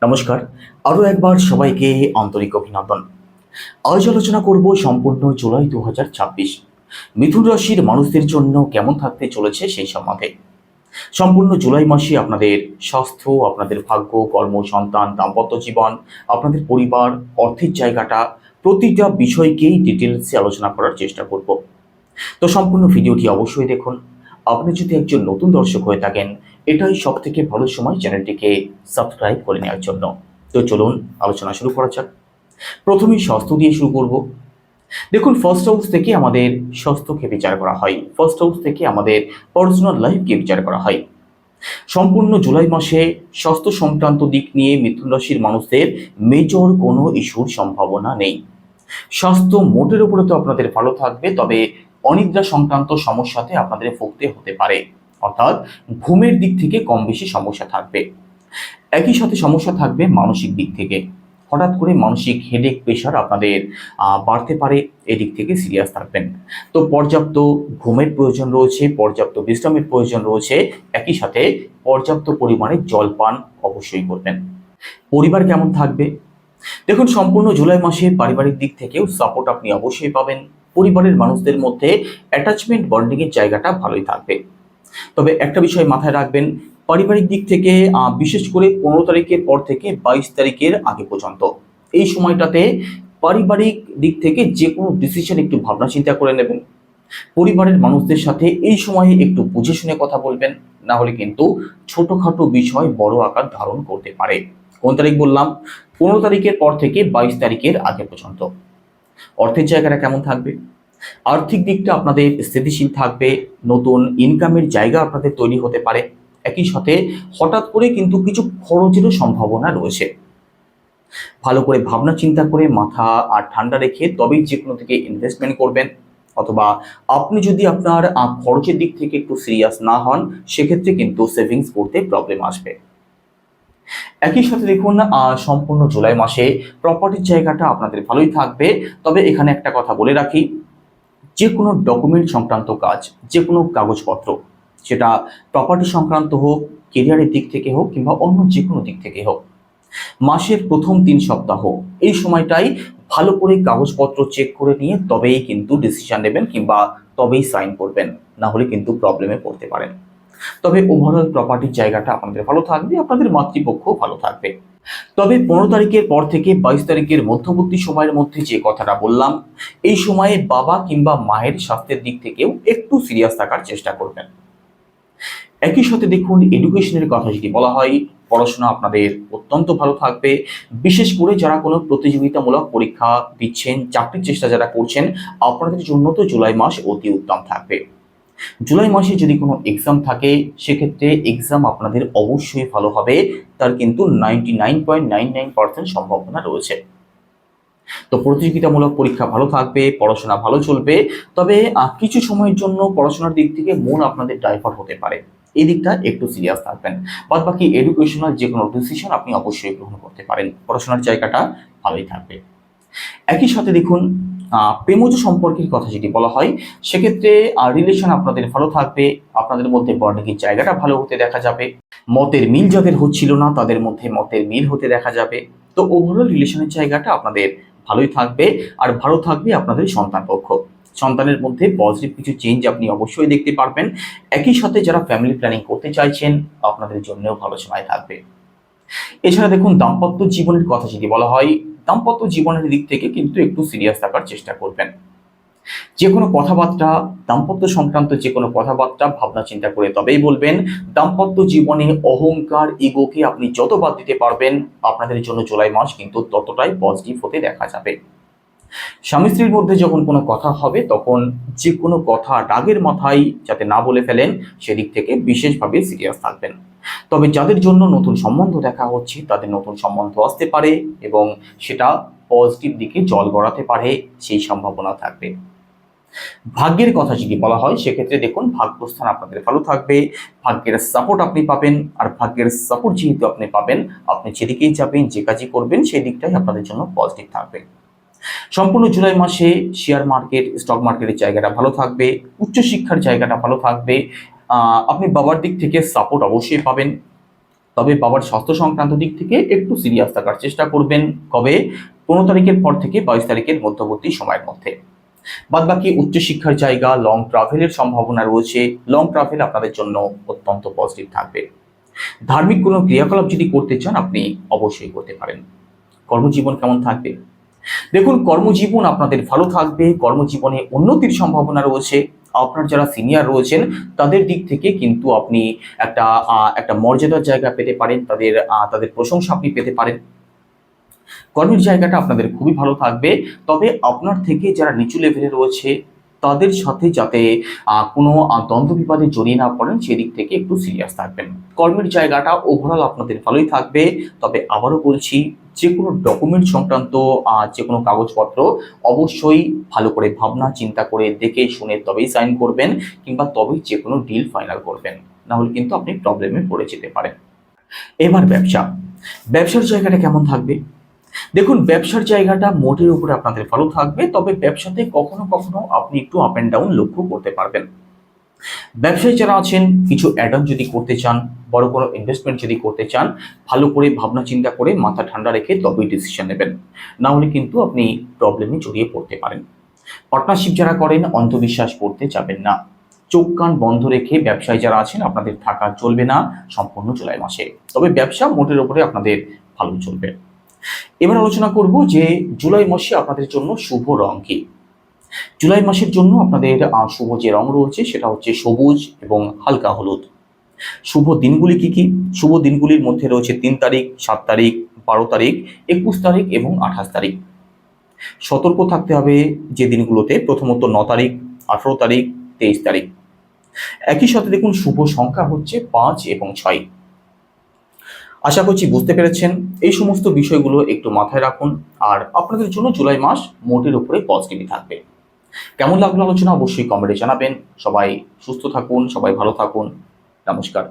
নমস্কার, আরও একবার সবাইকে আন্তরিক অভিনন্দন। আজ আলোচনা করব সম্পূর্ণ জুলাই 2026 মিথুন রাশির মানুষদের জন্য কেমন থাকতে চলেছে সেই সম্বন্ধে। সম্পূর্ণ জুলাই মাসে আপনাদের স্বাস্থ্য, আপনাদের ভাগ্য, কর্ম, সন্তান, দাম্পত্য জীবন, আপনাদের পরিবার, অর্থের জায়গাটা, প্রতিটা বিষয়কেই ডিটেলসে আলোচনা করার চেষ্টা করব। তো সম্পূর্ণ ভিডিওটি অবশ্যই দেখুন। আপনি যদি একজন নতুন দর্শক হয়ে থাকেন, এটাই সব থেকে ভালো সময় চ্যানেলটিকে সাবস্ক্রাইব করে নেওয়ার জন্য। তো চলুন আলোচনা শুরু করা যাক। প্রথমেই স্বাস্থ্য দিয়ে শুরু করব। দেখুন, ফার্স্ট হাউস থেকে আমাদের স্বাস্থ্যকে বিচার করা হয়, ফার্স্ট হাউস থেকে আমাদের পার্সোনাল লাইফকে বিচার করা হয়। সম্পূর্ণ জুলাই মাসে স্বাস্থ্য সংক্রান্ত দিক নিয়ে মিথুন রাশির মানুষদের মেজর কোনো ইস্যুর সম্ভাবনা নেই। স্বাস্থ্য মোটের উপরে তো আপনাদের ভালো থাকবে, তবে অনিদ্রা সংক্রান্ত সমস্যাতে আপনাদের ভুগতে হতে পারে, অর্থাৎ ঘুমের দিক থেকে কম বেশি সমস্যা থাকবে। একই সাথে সমস্যা থাকবে মানসিক দিক থেকে। হঠাৎ করে মানসিক হেডেক, প্রেশার আপনাদের বাড়তে পারে, এদিক থেকে সিরিয়াস থাকবেন। তো পর্যাপ্ত ঘুমের প্রয়োজন রয়েছে, পর্যাপ্ত বিশ্রামের প্রয়োজন রয়েছে, একই সাথে পর্যাপ্ত পরিমাণে জল পান অবশ্যই করবেন। পরিবার কেমন থাকবে? দেখুন, সম্পূর্ণ জুলাই মাসে পারিবারিক দিক থেকেও সাপোর্ট আপনি অবশ্যই পাবেন। পরিবারের মানুষদের মধ্যে অ্যাটাচমেন্ট বন্ডিংয়ের জায়গাটা ভালোই থাকবে। তবে একটা বিষয় মাথায় রাখবেন, পারিবারিক দিক থেকে বিশেষ করে 15 তারিখের পর থেকে 22 তারিখের আগে পর্যন্ত এই সময়টাতে পারিবারিক দিক থেকে যে কোনো ডিসিশন একটু ভাবনা চিন্তা করে নেবেন। পরিবারের মানুষদের সাথে এই সময়ে একটু বুঝে শুনে কথা বলবেন, না হলে কিন্তু ছোটখাটো বিষয় বড় আকার ধারণ করতে পারে। কোন তারিখ বললাম? 15 তারিখের পর থেকে 22 তারিখের আগে পর্যন্ত। অর্থের জায়গাটা কেমন থাকবে? আর্থিক দিকটা আপনাদের স্থিতিশীল থাকবে, নতুন ইনকামের জায়গা আপনাদের তৈরি হতে পারে। একই সাথে হঠাৎ করে কিন্তু কিছু খরচেরও সম্ভাবনা রয়েছে। ভালো করে ভাবনা চিন্তা করে মাথা আর ঠান্ডা রেখে তবেই যে কোনো দিকে ইনভেস্টমেন্ট করবেন, অথবা আপনি যদি আপনার খরচের দিক থেকে একটু সিরিয়াস না হন, সেক্ষেত্রে কিন্তু সেভিংস করতে প্রবলেম আসবে। একই সাথে দেখুন, সম্পূর্ণ জুলাই মাসে প্রপার্টির জায়গাটা আপনাদের ভালোই থাকবে। তবে এখানে একটা কথা বলে রাখি, যে কোনো ডকুমেন্ট সংক্রান্ত কাজ, যে কোনো কাগজপত্র, সেটা প্রপার্টি সংক্রান্ত হোক, কেরিয়ারের দিক থেকে হোক, কিংবা অন্য যে কোনো দিক থেকে হোক, মাসের প্রথম 3 সপ্তাহ এই সময়টাই ভালো করে কাগজপত্র চেক করে নিয়ে তবেই কিন্তু ডিসিশন নেবেন, কিংবা তবেই সাইন করবেন, না হলে কিন্তু প্রবলেমে পড়তে পারেন। তবে ওভারঅল প্রপার্টির জায়গাটা আপনাদের ভালো থাকবে, আপনাদের মাতৃপক্ষ ভালো থাকবে। তবে 15 তারিখের পর থেকে 22 তারিখের মধ্যবর্তী সময়ের মধ্যে যে কথাটা বললাম, এই সময়ে বাবা কিংবা মায়ের স্বাস্থ্যের দিক থেকেও একটু সিরিয়াস থাকার চেষ্টা করবেন। একই সাথে দেখুন, এডুকেশনের কথা যদি বলা হয়, পড়াশোনা আপনাদের অত্যন্ত ভালো থাকবে। বিশেষ করে যারা কোনো প্রতিযোগিতামূলক পরীক্ষা দিচ্ছেন, চাকরির চেষ্টা যারা করছেন, আপনাদের জন্য তো জুলাই মাস অতি উত্তম থাকবে। জুলাই মাসে যদি কোনো এক্সাম থাকে, সেক্ষেত্রে এক্সাম আপনাদের অবশ্যই ভালো হবে, তার কিন্তু 99.99% সম্ভাবনা রয়েছে। তো প্রতিযোগিতামূলক পরীক্ষা ভালো থাকবে, পড়াশোনা ভালো চলবে। তবে কিছু সময়ের জন্য পড়াশোনার দিক থেকে মন আপনাদের ডাইভার্ট হতে পারে, এই দিকটা একটু সিরিয়াস থাকবেন। বাদ বাকি এডুকেশনাল যে কোনো ডিসিশন আপনি অবশ্যই গ্রহণ করতে পারেন, পড়াশোনার জায়গাটা ভালোই থাকবে। একই সাথে দেখুন, প্রেমজ সম্পর্কের কথা যদি বলা হয়, সেক্ষেত্রে রিলেশন আপনাদের ভালো থাকবে, আপনাদের মধ্যে বন্ডিংয়ের জায়গাটা ভালো হতে দেখা যাবে। মতের মিল যাদের হচ্ছিল না, তাদের মধ্যে মতের মিল হতে দেখা যাবে। তো ওভারঅল রিলেশনের জায়গাটা আপনাদের ভালোই থাকবে। আর ভালো থাকবে আপনাদের সন্তান পক্ষ, সন্তানের মধ্যে পজিটিভ কিছু চেঞ্জ আপনি অবশ্যই দেখতে পারবেন। একই সাথে যারা ফ্যামিলি প্ল্যানিং করতে চাইছেন, আপনাদের জন্যও ভালো সময় থাকবে। এছাড়া দেখুন, দাম্পত্য জীবনের কথা যদি বলা হয়, দাম্পত্য জীবনের দিক থেকে কিন্তু একটু সিরিয়াস থাকার চেষ্টা করবেন। যে কোনো কথাবার্তা, দাম্পত্য সংক্রান্ত যে কোনো কথাবার্তা ভাবনা চিন্তা করে তবেই বলবেন। দাম্পত্য জীবনে অহংকার, ইগোকে আপনি যত বাদ দিতে পারবেন, আপনাদের জন্য জুলাই মাস কিন্তু ততটাই পজিটিভ হতে দেখা যাবে। স্বামী স্ত্রীর মধ্যে যখন কোনো কথা হবে, তখন যে কোনো কথা রাগের মাথায় যাতে না বলে ফেলেন, সেদিক থেকে বিশেষভাবে সিরিয়াস থাকবেন। তবে যাদের জন্য নতুন সম্বন্ধ দেখা হচ্ছে, তাদের নতুন সম্বন্ধ আসতে পারে এবং সেটা পজিটিভ দিকে জল গড়াতে পারে, সেই সম্ভাবনা থাকবে। ভাগ্যের কথা যদি বলা হয়, সেক্ষেত্রে দেখুন, ভাগ্যস্থান আপনাদের ভালো থাকবে, ভাগ্যের সাপোর্ট আপনি পাবেন। আর ভাগ্যের সাপোর্ট যেহেতু আপনি পাবেন, আপনি যেদিকেই যাবেন, যে কাজই করবেন, সেই দিকটাই আপনাদের জন্য পজিটিভ থাকবে। সম্পূর্ণ জুলাই মাসে শেয়ার মার্কেট, স্টক মার্কেটের জায়গাটা ভালো থাকবে, উচ্চশিক্ষার জায়গাটা ভালো থাকবে। আপনি বাবার দিক থেকে সাপোর্ট অবশ্যই পাবেন। তবে বাবার স্বাস্থ্য সংক্রান্ত দিক থেকে একটু সিরিয়াস থাকার চেষ্টা করবেন। কবে? 15 তারিখের পর থেকে 22 তারিখের মধ্যবর্তী সময়ের মধ্যে। বাদবাকি উচ্চশিক্ষার জায়গা, লং ট্রাভেলের সম্ভাবনা রয়েছে। লং ট্রাভেল আপনাদের জন্য অত্যন্ত পজিটিভ থাকবে। ধার্মিক কোনো ক্রিয়াকলাপ যদি করতে চান আপনি অবশ্যই করতে পারেন। কর্মজীবন কেমন থাকবে? দেখুন, কর্মজীবন আপনাদের ভালো থাকবে। কর্মজীবনে উন্নতির সম্ভাবনা রয়েছে। আপনার যারা সিনিয়র রয়েছেন তাদের দিক থেকে কিন্তু আপনি একটা একটা মর্যাদার জায়গা পেতে পারেন। তাদের প্রশংসা আপনি পেতে পারেন। কর্মের জায়গাটা আপনাদের খুবই ভালো থাকবে। তবে আপনার থেকে যারা নিচু লেভেলে রয়েছে তাদের সাথে যাতে কোনো দ্বন্দ্ব বিবাদে জড়িয়ে না পড়েন সেদিক থেকে একটু সিরিয়াস থাকবেন। কর্মের জায়গাটা ওভারঅল আপনাদের ভালোই থাকবে। তবে আবারও বলছি, যে কোনো ডকুমেন্ট সংক্রান্ত যে কোনো কাগজপত্র অবশ্যই ভালো করে ভাবনা চিন্তা করে দেখে শুনে তবেই সাইন করবেন, কিংবা তবেই যে কোনো ডিল ফাইনাল করবেন। না হলে কিন্তু আপনি প্রবলেমে পড়ে যেতে পারেন। এবার ব্যবসার জায়গাটা কেমন থাকবে? দেখুন, ব্যবসার জায়গাটা মোটের উপরে আপনাদের ভালো থাকবে। তবে ব্যবসাতে কখনো কখনো আপনি একটু আপ অ্যান্ড ডাউন লক্ষ্য করতে পারবেন। ব্যবসায়ী যারা আছেন, কিছু অ্যাড অন যদি করতে চান, বড় কোনো ইনভেস্টমেন্ট যদি করতে চান, ভালো করে ভাবনা চিন্তা করে মাথা ঠান্ডা রেখে তবেই ডিসিশন নেবেন। না হলে কিন্তু আপনি প্রবলেমে জড়িয়ে পড়তে পারেন। পার্টনারশিপ যারা করেন, অন্ধবিশ্বাস করতে যাবেন না। চোখ কান বন্ধ রেখে ব্যবসায় যারা আছেন আপনাদের থাকা চলবে না সম্পূর্ণ জুলাই মাসে। তবে ব্যবসা মোটের উপরে আপনাদের ভালো চলবে। এবার আলোচনা করব যে জুলাই মাসে আপনাদের জন্য শুভ রং কি। জুলাই মাসের জন্য আপনাদের শুভ যে রং রয়েছে সেটা হচ্ছে সবুজ এবং হালকা হলুদ। শুভ দিনগুলি কি কি? শুভ দিনগুলির মধ্যে রয়েছে 3 তারিখ, 7 তারিখ, 12 তারিখ, 21 তারিখ এবং 28 তারিখ। সতর্ক থাকতে হবে যে দিনগুলোতে, প্রথমত 9 তারিখ, 18 তারিখ, 23 তারিখ। একই সাথে দেখুন, শুভ সংখ্যা হচ্ছে 5 এবং 6। আশা করছি বুঝতে পেরেছেন। এই সমস্ত বিষয়গুলো একটু মাথায় রাখুন। আর আপনাদের জন্য জুলাই মাস মোটের উপরে পজিটিভই থাকবে। কেমন লাগলো আলোচনা অবশ্যই কমেন্টে জানাবেন। সবাই সুস্থ থাকুন, সবাই ভালো থাকুন। নমস্কার।